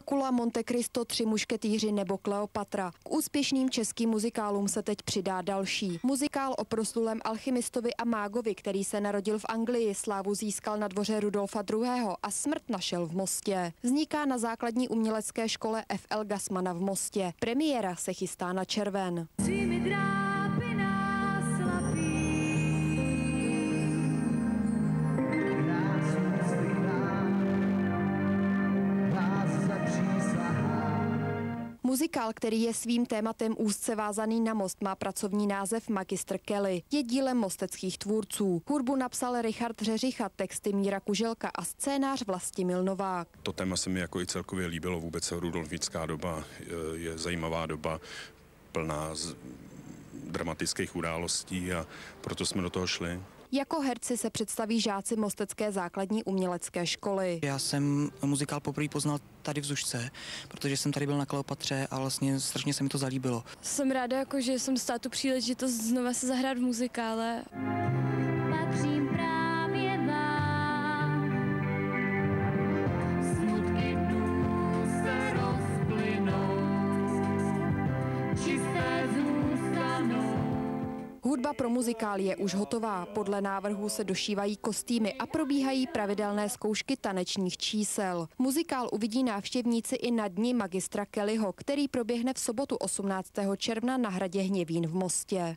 Kula, Monte Cristo, Tři mušketýři nebo Kleopatra. K úspěšným českým muzikálům se teď přidá další. Muzikál o proslulém alchymistovi a mágovi, který se narodil v Anglii, slávu získal na dvoře Rudolfa II. A smrt našel v Mostě. Vzniká na základní umělecké škole F.L. Gassmana v Mostě. Premiéra se chystá na červen. Muzikál, který je svým tématem úzce vázaný na Most, má pracovní název Magistr Kelly. Je dílem mosteckých tvůrců. Hudbu napsal Richard Řeřicha, texty Míra Kuželka a scénář Vlastimil Novák. To téma se mi jako i celkově líbilo. Vůbec rudolfická doba je zajímavá doba, plná dramatických událostí a proto jsme do toho šli. Jako herci se představí žáci Mostecké základní umělecké školy. Já jsem muzikál poprvé poznal tady v Zušce, protože jsem tady byl na Kleopatře a vlastně strašně se mi to zalíbilo. Jsem ráda, že jsem dostala tu příležitost znova se zahrát v muzikále. Patřím právě vám, smutky dnů se rozplynou, čisté zůstanou. Hudba pro muzikál je už hotová. Podle návrhů se došívají kostýmy a probíhají pravidelné zkoušky tanečních čísel. Muzikál uvidí návštěvníci i na dni Magistra Kellyho, který proběhne v sobotu 18. června na hradě Hněvín v Mostě.